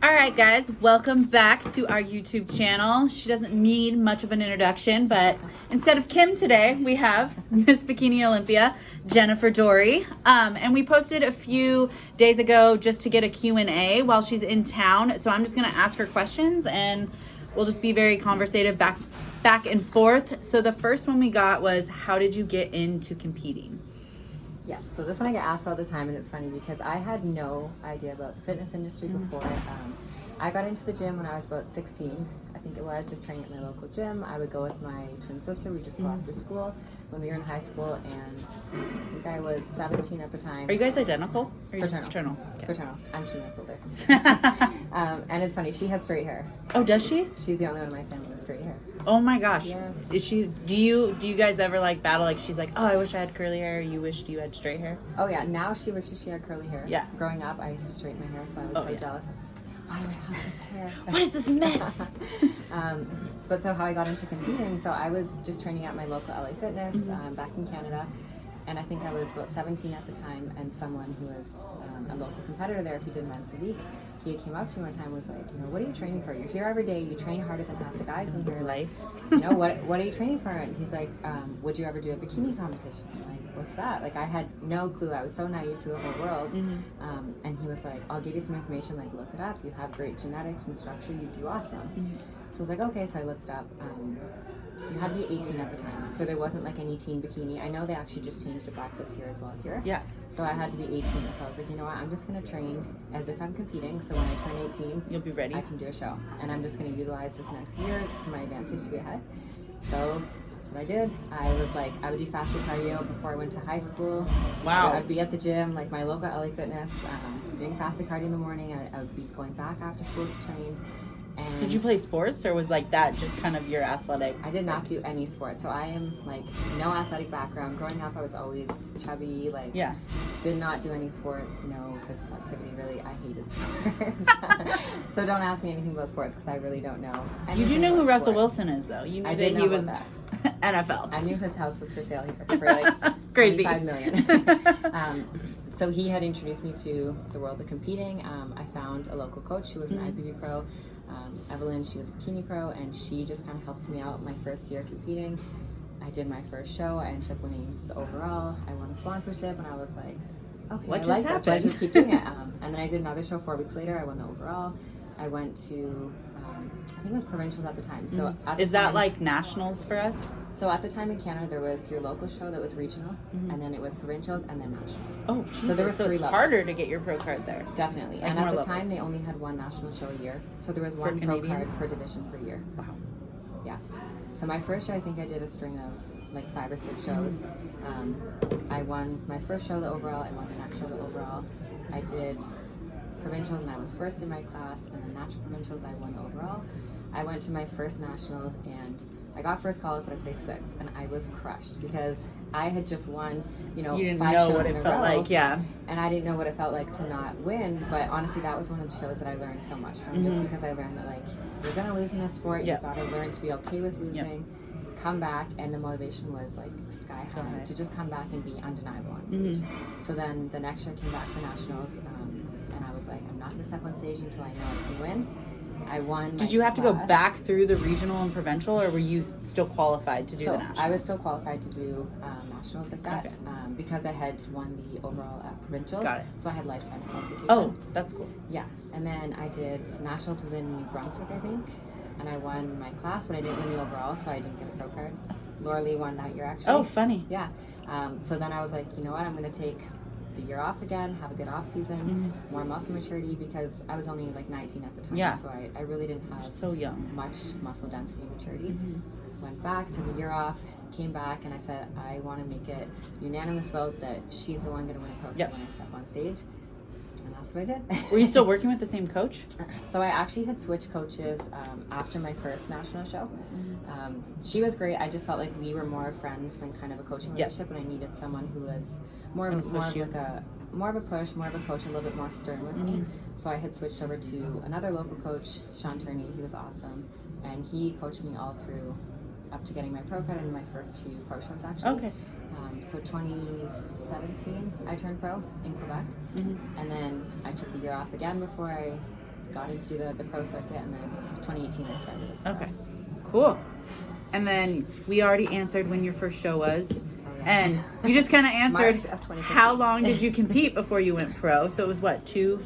All right, guys, welcome back to our YouTube channel. She doesn't need much of an introduction, but instead of Kim today, we have Miss Bikini Olympia Jennifer Dorie. And we posted a few days ago just to get a Q&A while she's in town. So I'm just going to ask her questions and we'll just be very conversative back and forth. So the first one we got was, how did you get into competing? Yes, so this one I get asked all the time, and it's funny because I had no idea about the fitness industry before. I got into the gym when I was about 16, I think it was, just training at my local gym. I would go with my twin sister. We'd just go after school when we were in high school, and I think I was 17 at the time. Are you guys identical? Or Fraternal. Fraternal. Okay. Fraternal. I'm 2 months older. And it's funny, she has straight hair. Oh, does she? She's the only one in my family with straight hair. Oh my gosh. Yeah. Is she, do you guys ever like battle? Like she's like, oh, I wish I had curly hair. You wished you had straight hair. Oh yeah, now she wishes she had curly hair. Yeah. Growing up, I used to straighten my hair, so I was so jealous. I was like, why do I have this hair? What is this mess? But so how I got into competing, so I was just training at my local LA Fitness back in Canada, and I think I was about 17 at the time, and someone who was a local competitor there who did men's physique, he came up to me one time and was like, what are you training for? You're here every day, you train harder than half the guys in here. Life. What are you training for? And he's like, would you ever do a bikini competition? I'm like, what's that? Like, I had no clue. I was so naive to the whole world. And he was like, I'll give you some information, like, look it up. You have great genetics and structure, you do awesome. So I was like, okay, so I looked it up. You had to be 18 at the time, so there wasn't like any teen bikini. I know they actually just changed it back this year as well here. Yeah. So I had to be 18, so I was like, you know what, I'm just going to train as if I'm competing, so when I turn 18, you'll be ready. I can do a show, and I'm just going to utilize this next year to my advantage to be ahead. So that's what I did. I was like, I would do fasted cardio before I went to high school. Wow. I'd be at the gym, like my local LA Fitness, doing fasted cardio in the morning. I would be going back after school to train. And did you play sports, or was like that just kind of your athletic? I did not do any sports, so I am like no athletic background. Growing up, I was always chubby, like did not do any sports, no physical activity really. I hated sports. So don't ask me anything about sports because I really don't know. You do know who Russell Wilson is, though. You knew I did that know he was that. NFL. I knew his house was for sale here for like Crazy. $25 million. So he had introduced me to the world of competing. I found a local coach who was an IPB pro. Evelyn, she was a bikini pro, and she just kind of helped me out my first year competing. I did my first show. I ended up winning the overall. I won a sponsorship, and I was like, okay, what I like happened? this. Let's just keep doing it. And then I did another show 4 weeks later. I won the overall. I went to, I think it was provincials at the time. So at the is that time, like nationals for us? So at the time in Canada, there was your local show that was regional, and then it was provincials, and then nationals. Oh, Jesus. So there was 3 it's levels. harder to get your pro card there. Definitely. Like and at the more time, levels. they only had 1 national show a year. So there was 1 pro Canadians? card per division per year. Wow. Yeah. So my first show, I think I did a string of like 5 or 6 shows. I won my first show, the overall. I won the next show, the overall. I did provincials, and I was first in my class. And then national provincials, I won the overall. I went to my first nationals, and I got first calls, but I placed 6th, and I was crushed because I had just won, You didn't 5 know shows what in it a felt row, like, yeah. and I didn't know what it felt like to not win. But honestly, that was one of the shows that I learned so much from, just because I learned that like you're gonna lose in this sport, you've got to learn to be okay with losing. Come back, and the motivation was like sky high to just come back and be undeniable on stage. So then the next year I came back for nationals, and I was like, I'm not gonna step on stage until I know I can win. I won. Did you have to go back through the regional and provincial, or were you still qualified to do the nationals? I was still qualified to do nationals like that because I had won the overall at provincials. Got it. So I had lifetime qualification. Oh, that's cool. Yeah, and then I did nationals was in New Brunswick, I think, and I won my class, but I didn't win the overall, so I didn't get a pro card. Laura Lee won that year actually. Oh, funny. Yeah. So then I was like, you know what? I'm going to take the year off again, have a good off season, more muscle maturity, because I was only like 19 at the time, so I really didn't have so young much muscle density maturity. Went back, took a year off, came back, and I said I want to make it unanimous vote that she's the one going to win a pro card when I step on stage, and that's what I did. Were you still working with the same coach? So I actually had switched coaches after my first national show. She was great. I just felt like we were more friends than kind of a coaching relationship, and I needed someone who was more of a push, more of a coach, a little bit more stern with me. So I had switched over to another local coach, Sean Turney. He was awesome, and he coached me all through up to getting my pro card and my first few pro shows actually. Okay. So 2017, I turned pro in Quebec, and then I took the year off again before I got into the pro circuit, and then 2018 I started as pro. Okay, cool. And then we already answered when your first show was. And you just kind of answered, March of 2015. How long did you compete before you went pro? So it was what, two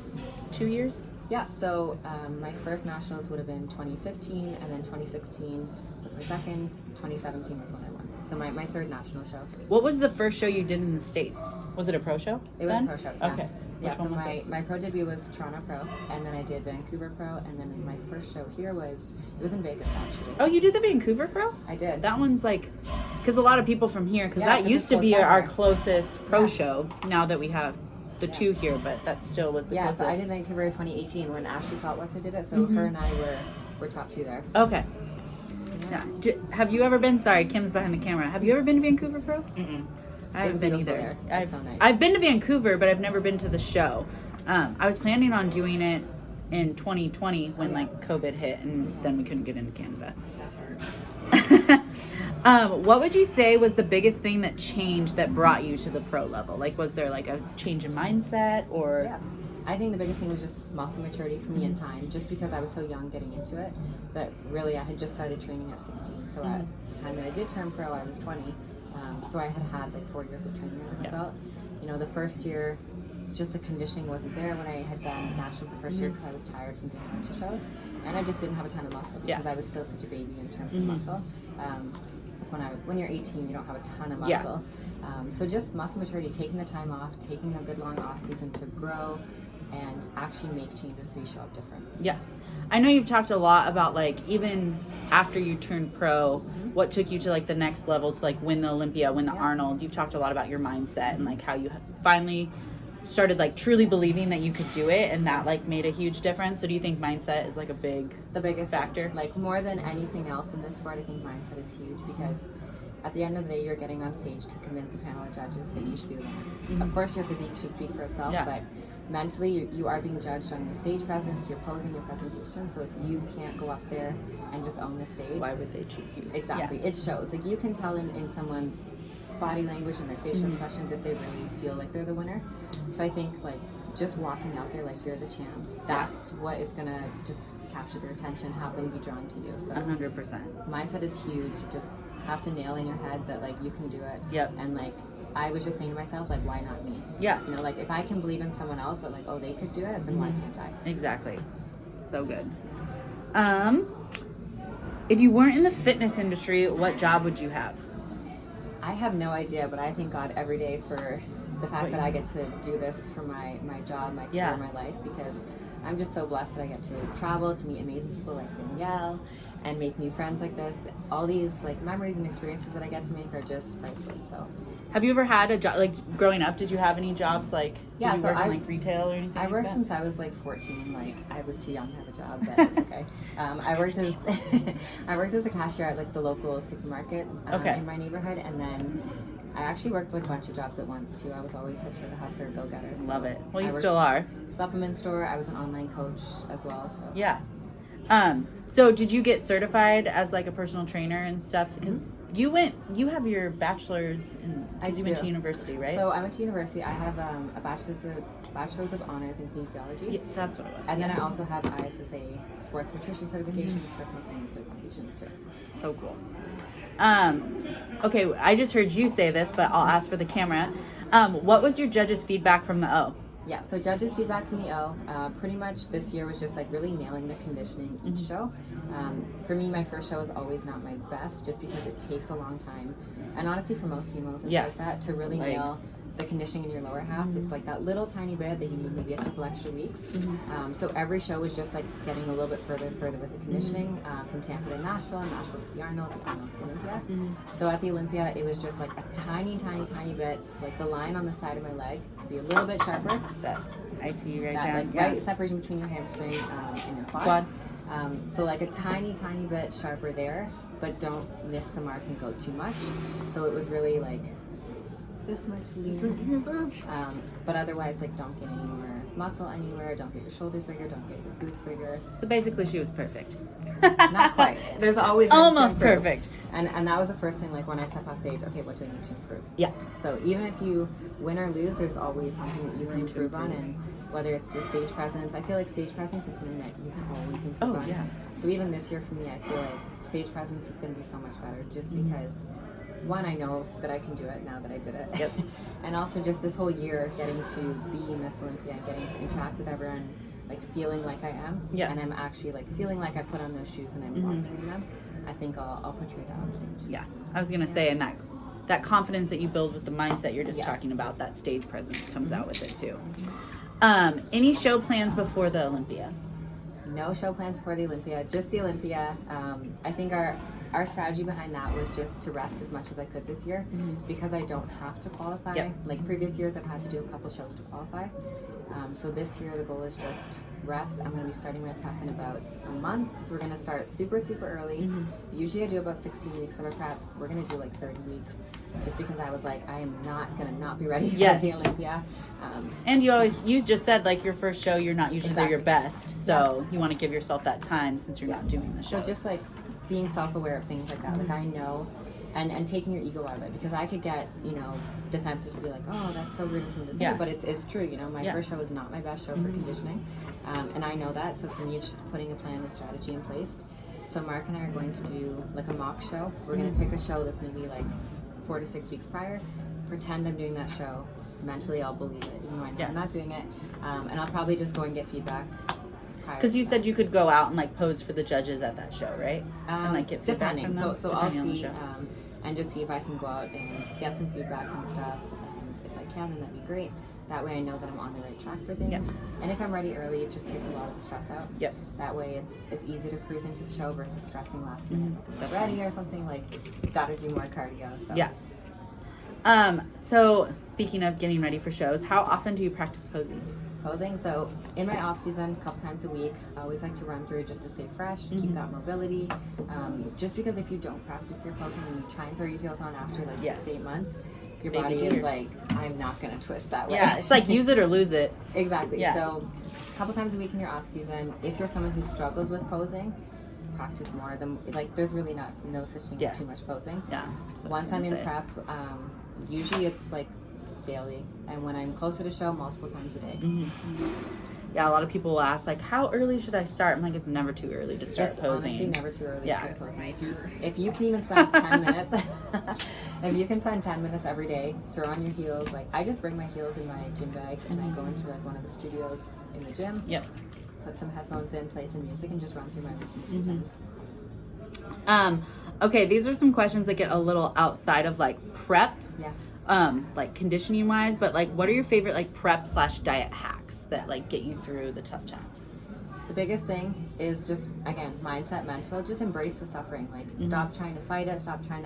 years? Yeah, so my first nationals would have been 2015, and then 2016 was my second, 2017 was when I won. So my third national show. What was the first show you did in the States? Was it a pro show? It was then? a pro show, yeah. Okay. Yeah, Which so one was it? my pro debut was Toronto Pro, and then I did Vancouver Pro, and then my first show here was in Vegas, actually. Oh, you did the Vancouver Pro? I did. That one's like, because a lot of people from here, because Yeah, that 'cause used it's to be close by our there. closest pro Yeah. show, now that we have the two here, but that still was the Yeah, closest. so I did Vancouver in 2018 when Ashley Cotwesser did it, so her and I were top two there. Okay. Yeah. Have you ever been, sorry, Kim's behind the camera. Have you ever been to Vancouver Pro? Mm-mm. I haven't been beautiful either. there. It's so nice. I've been to Vancouver, but I've never been to the show. I was planning on doing it in 2020 when like COVID hit, and then we couldn't get into Canada. What would you say was the biggest thing that changed that brought you to the pro level? Like, was there like a change in mindset or? Yeah. I think the biggest thing was just muscle maturity for me in time, just because I was so young getting into it, that really I had just started training at 16. So at the time that I did turn pro, I was 20. So I had like 4 years of training under my belt. You know, the first year, just the conditioning wasn't there when I had done nationals the first year, because I was tired from doing a bunch of shows, and I just didn't have a ton of muscle because I was still such a baby in terms of muscle. Like when you're 18, you don't have a ton of muscle. So just muscle maturity, taking the time off, taking a good long off season to grow and actually make changes so you show up different. Yeah. I know you've talked a lot about like even after you turned pro, what took you to like the next level to like win the Olympia, win the Arnold. You've talked a lot about your mindset and like how you finally started like truly believing that you could do it, and that like made a huge difference. So do you think mindset is like the biggest factor? Like more than anything else in this sport, I think mindset is huge, because at the end of the day, you're getting on stage to convince a panel of judges that you should be the winner. Of course, your physique should speak for itself, but mentally, you are being judged on your stage presence, your posing, your presentation. So if you can't go up there and just own the stage, Why would they choose you? Exactly, it shows. Like you can tell in someone's body language and their facial expressions if they really feel like they're the winner. So I think like just walking out there like you're the champ, that's what is gonna just capture their attention, have them be drawn to you. So 100%. mindset is huge. You just have to nail in your head that like you can do it. Yep. And like I was just saying to myself, like, why not me? Yeah. You know, like if I can believe in someone else that like, oh, they could do it, then why can't I? Exactly. So good. If you weren't in the fitness industry, what job would you have? I have no idea, but I thank God every day for the fact that I get to do this for my job, my career, my life, because I'm just so blessed that I get to travel, to meet amazing people like Danielle, and make new friends like this. All these like memories and experiences that I get to make are just priceless. So, have you ever had a job, like growing up, did you have any jobs like, did you work in like retail or anything? I worked since I was like 14. Like I was too young to have a job, but it's okay. I worked as a cashier at like the local supermarket in my neighborhood, and then I actually worked like a bunch of jobs at once too. I was always such like a hustler, go-getter. So love it. Well, you still are. Supplement store. I was an online coach as well. So yeah. So did you get certified as like a personal trainer and stuff? Because you have your bachelor's in, you went to university, right? So I went to university. I have a bachelor's of honors in kinesiology. Yeah, that's what it was. And then I also have ISSA sports nutrition certifications, personal training certifications too. So cool. Okay, I just heard you say this, but I'll ask for the camera. What was your judges' feedback from the O? Yeah, so judges' feedback from the O, pretty much this year was just like really nailing the conditioning each show. For me, my first show is always not my best, just because it takes a long time. And honestly, for most females, it's like that, to really nail the conditioning in your lower half. It's like that little tiny bit that you need maybe a couple extra weeks. So every show was just like getting a little bit further with the conditioning, from Tampa to Nashville, Nashville to the Arnold to Olympia. So at the Olympia, it was just like a tiny bit, like the line on the side of my leg could be a little bit sharper. That I see right that, down. Like, right separation between your hamstring and your quad. So like a tiny bit sharper there, but don't miss the mark and go too much. So it was really like this much leaner. But otherwise, like, don't get any more muscle anywhere, don't get your shoulders bigger, don't get your glutes bigger. So basically she was perfect. Not quite. There's always room to almost improve. perfect. And that was the first thing, like when I step off stage, okay, what do I need to improve? Yeah. So even if you win or lose, there's always something that you can improve on, and whether it's your stage presence, I feel like stage presence is something that you can always improve on. Yeah. So even this year for me, I feel like stage presence is going to be so much better just because, one, I know that I can do it now that I did it. Yep. And also just this whole year getting to be Miss Olympia and getting to interact with everyone, like feeling like I am. Yeah. And I'm actually like feeling like I put on those shoes and I'm walking in them. I think I'll portray that on stage. Yeah. I was going to say, and that confidence that you build with the mindset you're just Yes. talking about, that stage presence comes out with it too. Any show plans before the Olympia? No show plans before the Olympia, just the Olympia. I think our strategy behind that was just to rest as much as I could this year because I don't have to qualify. Yep. Like previous years, I've had to do a couple shows to qualify. So this year, the goal is just rest. I'm going to be starting my prep in about a month. So we're going to start super, super early. Usually I do about 16 weeks of a prep. We're going to do like 30 weeks just because I was like, I am not going to not be ready for the Olympia. And you just said like your first show, you're not usually there your best. So you want to give yourself that time since you're not doing the show. So just like being self-aware of things like that. Like I know, and taking your ego out of it, because I could get, defensive to be like, oh, that's so rude of someone to say, but it's true. My first show was not my best show for conditioning, and I know that. So for me, it's just putting a plan and strategy in place. So Mark and I are going to do like a mock show. We're going to pick a show that's maybe like 4 to 6 weeks prior, pretend I'm doing that show. Mentally, I'll believe it, even though I know I'm not doing it, and I'll probably just go and get feedback. Because you said you could go out and like pose for the judges at that show, right? And like get feedback depending. from them, So I'll depending on the see show. and just see if I can go out and get some feedback and stuff. And if I can, then that'd be great. That way I know that I'm on the right track for things. Yep. And if I'm ready early, it just takes a lot of the stress out. Yep. That way it's easy to cruise into the show versus stressing last minute. Like, I'm ready or something, like gotta do more cardio. So. Yeah. So speaking of getting ready for shows, how often do you practice posing? So in my off season, a couple times a week, I always like to run through just to stay fresh, to keep that mobility. Just because if you don't practice your posing and you try and throw your heels on after like 6 to 8 months, your body is like, I'm not going to twist that way. Yeah, it's like use it or lose it. Exactly. Yeah. So a couple times a week in your off season, if you're someone who struggles with posing, practice more. There's really no such thing as too much posing. Yeah. Once I'm in prep, usually it's like daily, and when I'm closer to show, multiple times a day. Yeah, a lot of people will ask like, how early should I start? I'm like, it's never too early to start It's posing. honestly never too early to start posing. If you can even spend 10 minutes, if you can spend 10 minutes every day, throw on your heels. Like I just bring my heels in my gym bag and I go into like one of the studios in the gym. Yep. Put some headphones in, play some music, and just run through my routine. Okay, these are some questions that get a little outside of like prep. Yeah. Like conditioning wise, but like what are your favorite like prep / diet hacks that like get you through the tough times? The biggest thing is just, again, mindset, mental, just embrace the suffering. Like stop trying to fight it, stop trying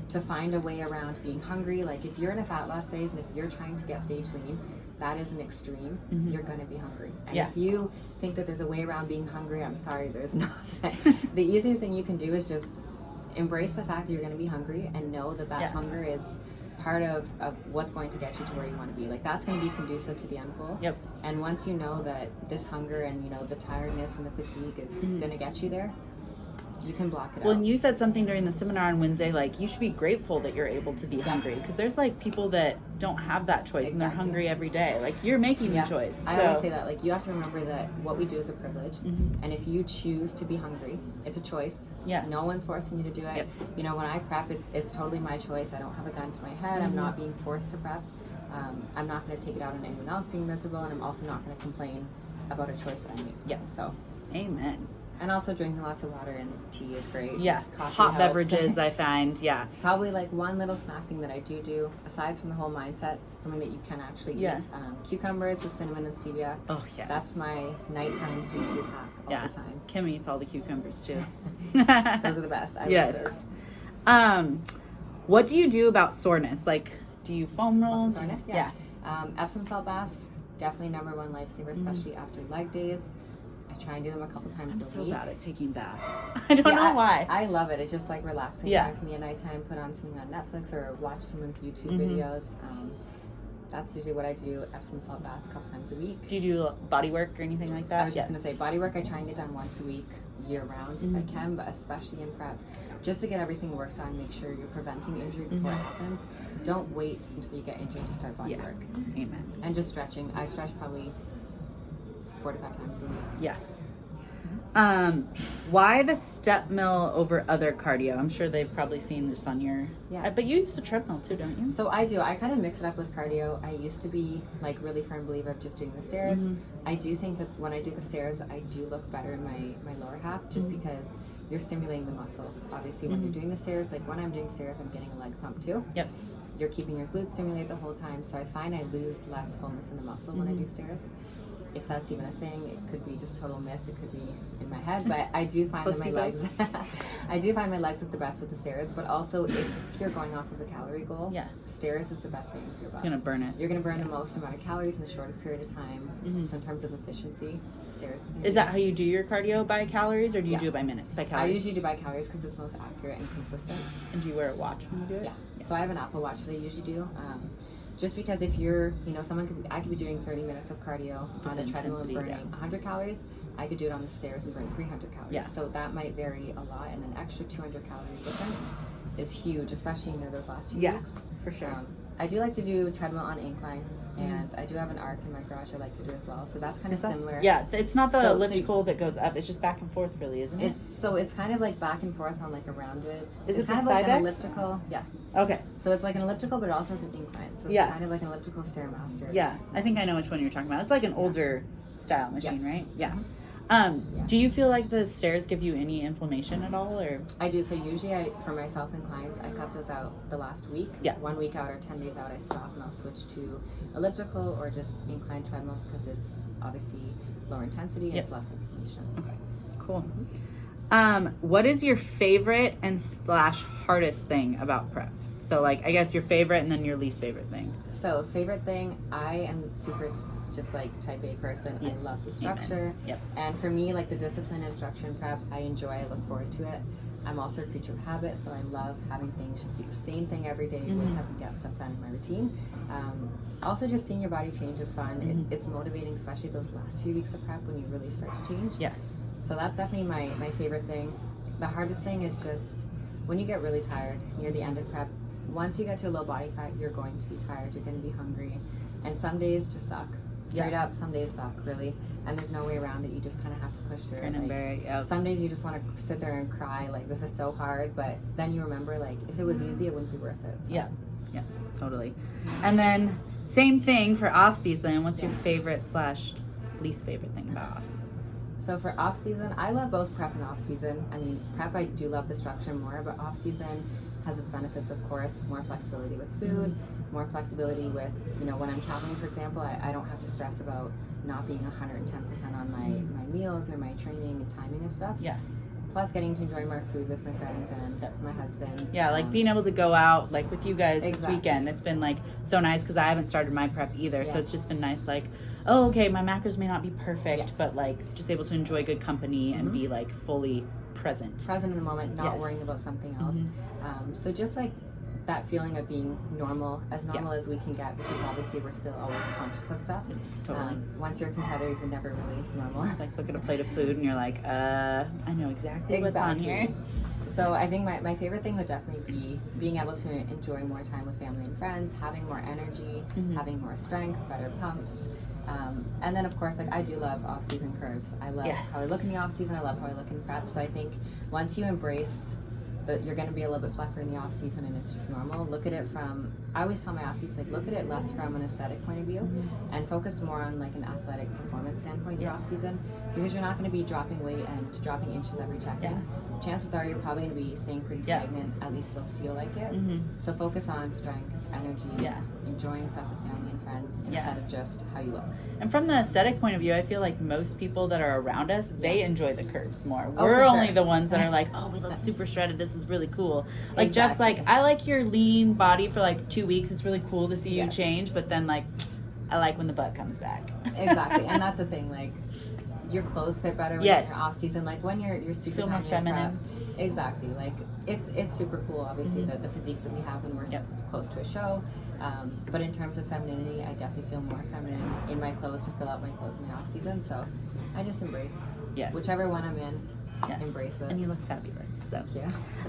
to find a way around being hungry. Like if you're in a fat loss phase and if you're trying to get stage lean, that is an extreme. You're going to be hungry. And if you think that there's a way around being hungry, I'm sorry, there's not. The easiest thing you can do is just embrace the fact that you're going to be hungry and know that hunger is part of what's going to get you to where you want to be. Like that's going to be conducive to the end goal. Yep. And once you know that this hunger and the tiredness and the fatigue is going to get you there, you can block it out. Well, and you said something during the seminar on Wednesday, like you should be grateful that you're able to be hungry, because there's like people that don't have that choice and they're hungry every day. Like you're making the choice. I always say that, like you have to remember that what we do is a privilege, and if you choose to be hungry, it's a choice. Yeah. No one's forcing you to do it. Yep. When I prep, it's totally my choice. I don't have a gun to my head. I'm not being forced to prep. I'm not going to take it out on anyone else being miserable, and I'm also not going to complain about a choice that I made. Yeah. So. Amen. And also drinking lots of water and tea is great. Yeah, Coffee hot helps. beverages I find, Probably like one little snack thing that I do, aside from the whole mindset, something that you can actually use. Cucumbers with cinnamon and stevia. Oh, yes. That's my nighttime sweet tooth hack all the time. Kim eats all the cucumbers too. Those are the best. I love those. What do you do about soreness? Like, do you foam roll? Soreness? Yeah. Epsom salt baths, definitely number one lifesaver, especially after leg days. I try and do them a couple times a week. I'm so bad at taking baths. I don't know why. I love it. It's just like relaxing time for me at nighttime. Put on something on Netflix or watch someone's YouTube videos. That's usually what I do. Epsom salt baths a couple times a week. Do you do body work or anything like that? I was just going to say, body work I try and get done once a week, year round if I can, but especially in prep, just to get everything worked on, make sure you're preventing injury before it happens. Don't wait until you get injured to start body work. Amen. And just stretching. I stretch probably 4 to 5 times a week. Yeah. Why the step mill over other cardio? I'm sure they've probably seen this on your... Yeah. But you use the treadmill too, don't you? So I do. I kind of mix it up with cardio. I used to be like really firm believer of just doing the stairs. I do think that when I do the stairs, I do look better in my lower half just because you're stimulating the muscle. Obviously, when you're doing the stairs, like when I'm doing stairs, I'm getting a leg pump too. Yep. You're keeping your glutes stimulated the whole time. So I find I lose less fullness in the muscle when I do stairs. If that's even a thing, it could be just total myth. It could be in my head, but I do find that my legs, I do find my legs look the best with the stairs. But also, if you're going off of a calorie goal, stairs is the best bang for your buck. It's gonna burn it. You're gonna burn the most amount of calories in the shortest period of time. So in terms of efficiency, stairs. Is that how you do your cardio, by calories, or do you do it by minutes? By calories. I usually do by calories because it's most accurate and consistent. And do you wear a watch when you do it? Yeah. So I have an Apple Watch that I usually do. Just because if you're, I could be doing 30 minutes of cardio on a treadmill and burning 100 calories. I could do it on the stairs and burn 300 calories. Yeah. So that might vary a lot, and an extra 200 calorie difference is huge, especially those last few weeks. For sure. I do like to do treadmill on incline, and I do have an arc in my garage I like to do as well. So that's kind of similar. Yeah, it's not the elliptical that goes up. It's just back and forth, really, isn't it? It's kind of like back and forth on like a rounded. Is it kind of like an elliptical? Yes. Okay. So it's like an elliptical, but it also has an incline. So it's kind of like an elliptical stairmaster. Yeah, I think I know which one you're talking about. It's like an older style machine, right? Yeah. Do you feel like the stairs give you any inflammation at all, or? I do. So usually, for myself and clients, I cut those out the last week. Yeah. 1 week out or 10 days out, I stop and I'll switch to elliptical or just incline treadmill because it's obviously lower intensity and it's less inflammation. Okay. Cool. What is your favorite and / hardest thing about prep? So, like, I guess your favorite and then your least favorite thing. So, favorite thing, I am super just like type A person. I love the structure. Yep. And for me, like the discipline and structure in prep, I enjoy, I look forward to it. I'm also a creature of habit, so I love having things just be the same thing every day, wake up and get stuff done in my routine. Also just seeing your body change is fun. It's motivating, especially those last few weeks of prep when you really start to change. Yeah. So that's definitely my favorite thing. The hardest thing is just when you get really tired near the end of prep, once you get to a low body fat, you're going to be tired, you're going to be hungry, and some days just suck. Straight up, some days suck, really, and there's no way around it. You just kind of have to push through it. Some days you just want to sit there and cry, like, this is so hard, but then you remember, like, if it was easy, it wouldn't be worth it. So. Yeah, totally. And then, same thing for off-season. What's your favorite / least favorite thing about off-season? So for off-season, I love both prep and off-season. I mean, prep, I do love the structure more, but off-season has its benefits, of course. More flexibility with food, more flexibility with, when I'm traveling, for example, I don't have to stress about not being 110% on my meals or my training and timing and stuff. Yeah. Plus getting to enjoy more food with my friends and my husband. Yeah, like being able to go out, like with you guys this weekend. It's been like so nice because I haven't started my prep either. So it's just been nice, like, oh, okay, my macros may not be perfect, but like just able to enjoy good company and be like fully present in the moment, not worrying about something else. So just like that feeling of being normal as we can get, because obviously we're still always conscious of stuff. Totally. Once you're a competitor, you're never really normal. Like look at a plate of food and you're like, I know exactly what's on here. So I think my favorite thing would definitely be being able to enjoy more time with family and friends, having more energy, having more strength, better pumps. And then of course, like I do love off-season curves. I love how I look in the off-season. I love how I look in prep. So I think once you embrace that you're going to be a little bit fluffier in the off-season and it's just normal, look at it from, I always tell my athletes, like look at it less from an aesthetic point of view and focus more on like an athletic performance standpoint in your off-season, because you're not going to be dropping weight and dropping inches every check-in. Chances are you're probably going to be staying pretty stagnant, at least it'll feel like it. So focus on strength, energy, enjoying stuff with family and friends instead of just how you look. And from the aesthetic point of view, I feel like most people that are around us, they enjoy the curves more. We're only the ones that are like, oh, we look super shredded, this is really cool. Like Jeff's like, I like your lean body for like 2 weeks, it's really cool to see you change, but then like I like when the butt comes back. Exactly. And that's the thing, like your clothes fit better when Yes. you're off season. Like when you're super Feel more tiny and feminine. prep. Exactly. Like it's super cool, obviously, the physiques that we have when we're close to a show. But in terms of femininity, I definitely feel more feminine in my clothes to fill out my clothes in the off season. So I just embrace whichever one I'm in. Yes. Embrace it. And you look fabulous. So. Thank you.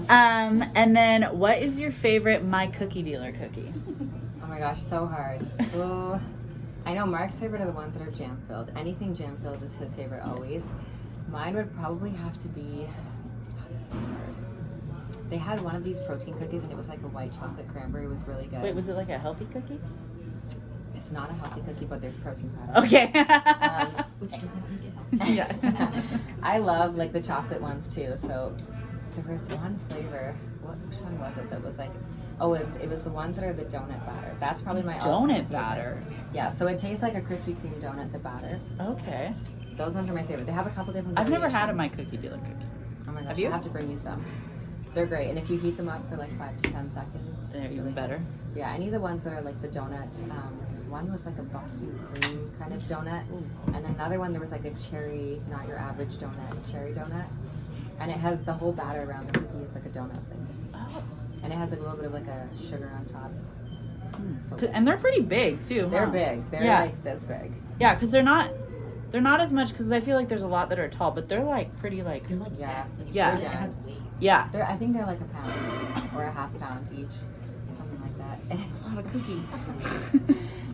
And then what is your favorite My Cookie Dealer cookie? Oh my gosh, so hard. Oh, I know Mark's favorite are the ones that are jam filled. Anything jam filled is his favorite always. Mine would probably have to be. Oh, this is hard. They had one of these protein cookies and it was like a white chocolate cranberry. It was really good. Wait, was it like a healthy cookie? It's not a healthy cookie, but there's protein powder. Okay. Which doesn't make it healthy. Yeah. I love like the chocolate ones too. So there was one flavor. Which one was it that was like? Oh, it was the ones that are the donut batter. That's probably my all-time Donut favorite. batter. Yeah, so it tastes like a Krispy Kreme donut, the batter. Okay. Those ones are my favorite. They have a couple different I've never had a variations. My Cookie Dealer cookie. Oh my gosh, Have you? I have to bring you some. They're great, and if you heat them up for like 5 to 10 seconds, They're even better. But yeah, any of the ones that are like the donut. One was like a Boston cream kind of donut, and then another one there was like a cherry, not your average donut, cherry donut, and it has the whole batter around the cookie is like a donut thing, Oh. and it has like a little bit of like a sugar on top. So And they're pretty big too. they're huh? big. They're Yeah. like this big. Yeah, because they're not as much because I feel like there's a lot that are tall, but they're like pretty like They're like Yeah. dense. When you Yeah. eat it, it has weight. yeah. I think they're like a pound or a half pound each, something like that. And it's a lot of cookie.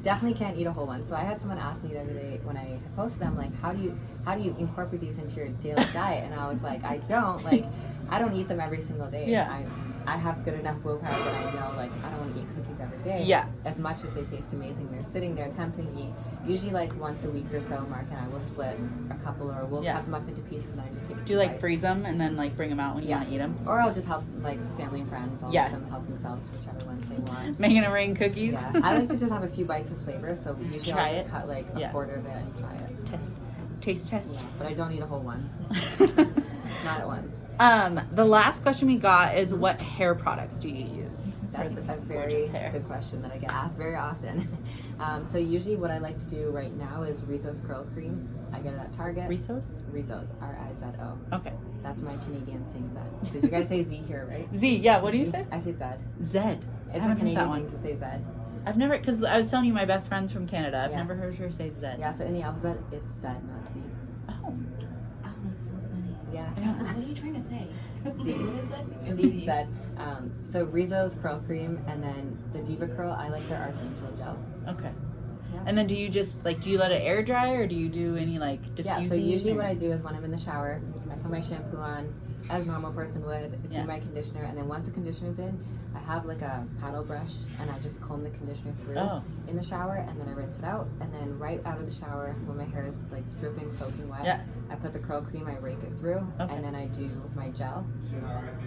Definitely can't eat a whole one. So I had someone ask me the other day when I posted them, like, how do you incorporate these into your daily diet? And I was like, I don't eat them every single day. Yeah. I have good enough willpower that I know, like, I don't want to eat cookies every day. Yeah. As much as they taste amazing, they're sitting there tempting me. Usually, like, once a week or so, Mark and I will split a couple, or we'll cut them up into pieces, and I just take a Do few you like bites. freeze them and then like bring them out when you want to eat them? Or I'll just help, like, family and friends. I'll Yeah. let them help themselves to whichever ones they want. Making a ring cookies. Yeah, I like to just have a few bites of flavor, so usually Try I'll just it. cut like a Yeah. quarter of it and try it. Taste test. Yeah, but I don't eat a whole one. Not at once. The last question we got is what hair products do you use? That's for a this very gorgeous hair? good question that I get asked very often. So usually what I like to do right now is Rizzo's Curl Cream. I get it at Target. Rizzo's? Rizzo's, R-I-Z-O. Okay. That's my Canadian saying Zed. Did you guys say Z here, right? Z, yeah, what do you Z? say? I say Zed. Zed. I It's a haven't heard Canadian that one. thing to say Zed. I've never, because I was telling you my best friend's from Canada. I've Yeah. never heard her say Zed. Yeah, so in the alphabet, it's Zed, not Z. Oh. Oh, that's so funny. Yeah. And I was like, what are you trying to say? Z. What is it? Z, Zed. So Rizzo's Curl Cream, and then the Diva Curl, I like their Archangel Gel. Okay. Yeah. And then do you just, like, do you let it air dry or do you do any, like, diffusing? Yeah, so usually or- what I do is when I'm in the shower, I put my shampoo on, as a normal person would, do Yeah. my conditioner, and then once the conditioner's in, I have like a paddle brush, and I just comb the conditioner through in the shower, and then I rinse it out, and then right out of the shower, when my hair is like dripping, soaking wet, Yeah. I put the curl cream, I rake it through, Okay. and then I do my gel.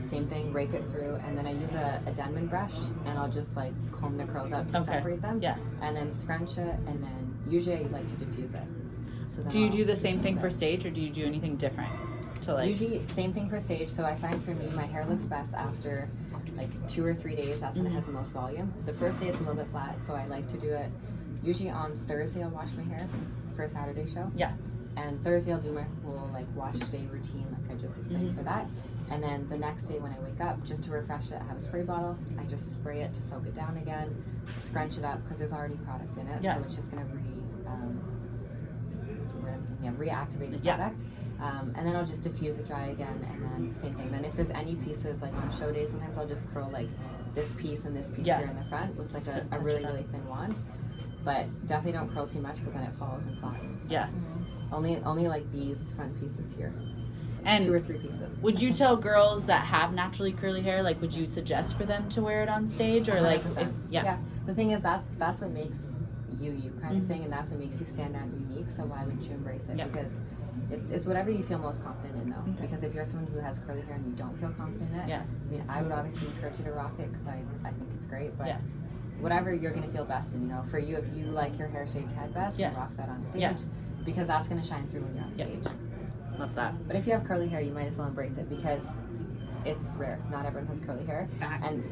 Same thing, rake it through, and then I use a Denman brush, and I'll just like comb the curls out to Okay. separate them, Yeah. and then scrunch it, and then usually I like to diffuse it. So then Do you I'll do the same diffuse thing it. for stage or do you do anything different? To like, Usually same thing for stage. So I find for me, my hair looks best after like 2 or 3 days. That's when it has the most volume. The first day it's a little bit flat, so I like to do it. Usually on Thursday I'll wash my hair for a Saturday show. yeah. And Thursday I'll do my whole like wash day routine, like I just explained for that. And then the next day when I wake up, just to refresh it, I have a spray bottle. I just spray it to soak it down again, scrunch it up because there's already product in it, Yeah. so it's just gonna what's the word I'm thinking of? Reactivate the Yeah. product. And then I'll just diffuse it dry again, and then same thing. Then if there's any pieces, like on show days, sometimes I'll just curl like this piece and this piece Yeah. here in the front with like a Punch really, it up. really thin wand. But definitely don't curl too much because then it falls and flattens. So Yeah. Only like these front pieces here. And 2 or 3 pieces. would you tell girls that have naturally curly hair, like, would you suggest for them to wear it on stage or like, if, 100%. yeah. The thing is, that's what makes you kind of thing, and that's what makes you stand out and unique. So why wouldn't you embrace it? Yeah. Because it's whatever you feel most confident in, though. Okay. Because if you're someone who has curly hair and you don't feel confident in it, Yeah. I mean, I would obviously encourage you to rock it because I think it's great. But Yeah. whatever you're gonna feel best in, for you, if you like your hair shaped head best, Yeah. rock that on stage. Yeah. Because that's gonna shine through when you're on Yeah. stage. Love that. But if you have curly hair, you might as well embrace it because it's rare. Not everyone has curly hair. Facts. And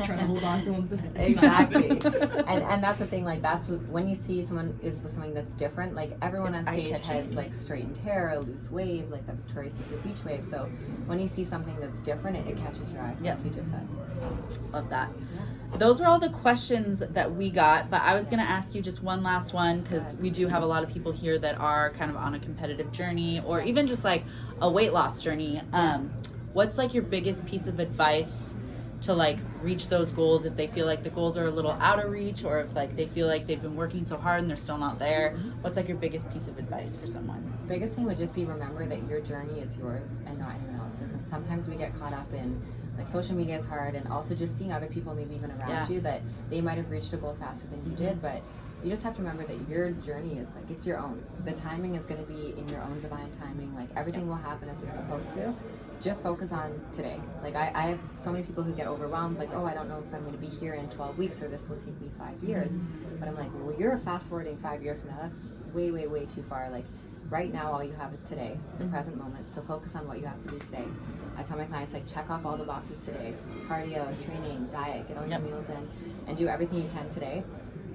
Trying to hold on to them. Exactly. and that's the thing, like that's when you see someone is with something that's different, like everyone It's on stage eye-catching. has like straightened hair, a loose wave, like the Victoria's Secret beach wave. So when you see something that's different, it catches your eye, Yep. like you just said. Love that. Those were all the questions that we got, but I was going to ask you just one last one because we do have a lot of people here that are kind of on a competitive journey or even just like a weight loss journey. What's like your biggest piece of advice to like reach those goals if they feel like the goals are a little out of reach or if like they feel like they've been working so hard and they're still not there? What's like your biggest piece of advice for someone? Biggest thing would just be remember that your journey is yours and not anyone else's. And sometimes we get caught up in like social media is hard, and also just seeing other people maybe even around you that they might have reached a goal faster than you did, but you just have to remember that your journey is like it's your own. The timing is going to be in your own divine timing. Like everything will happen as it's supposed to. Just focus on today. Like I have so many people who get overwhelmed, like, oh, I don't know if I'm going to be here in 12 weeks or this will take me 5 years. But I'm like, well, you're fast forwarding 5 years from now. That's way, way, way too far. Like right now, all you have is today, the present moment. So focus on what you have to do today. I tell my clients, like, check off all the boxes today. Cardio, training, diet, get all your meals in, and do everything you can today.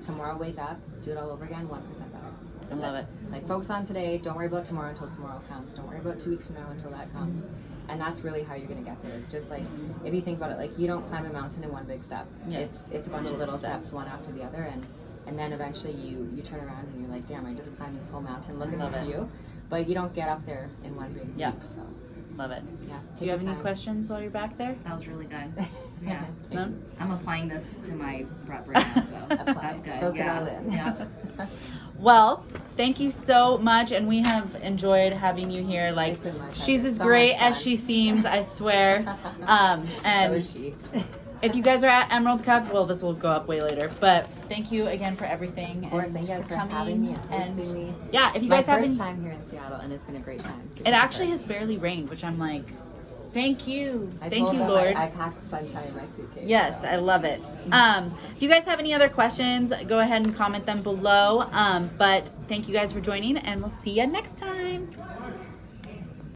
Tomorrow, wake up, do it all over again, 1% better. I love it. Like, focus on today. Don't worry about tomorrow until tomorrow comes. Don't worry about 2 weeks from now until that comes. And that's really how you're going to get there. It's just like, if you think about it, like, you don't climb a mountain in one big step. It's a bunch of little steps, one after the other, and then eventually you turn around and you're like, damn, I just climbed this whole mountain. Look at this view. But you don't get up there in one big leap. So. Love it. Yeah. Do you have any questions while you're back there? That was really good. Yeah. No? I'm applying this to my prep right now, so that's good. Soak it yeah. all in. Yeah. Well, thank you so much, and we have enjoyed having you here. Like, It's been my pleasure. she's as So great much as fun. she seems, I swear. So And is she. if you guys are at Emerald Cup, well, this will go up way later. But thank you again for everything. Of course, and thank you guys for coming. having me and And hosting me. yeah, if you My guys have first any, time here in Seattle, and it's been a great time. it actually has barely rained, which I'm like, thank you, I thank told you, them Lord. I packed sunshine in my suitcase. Yes, so. I love it. If you guys have any other questions, go ahead and comment them below. But thank you guys for joining, and we'll see you next time.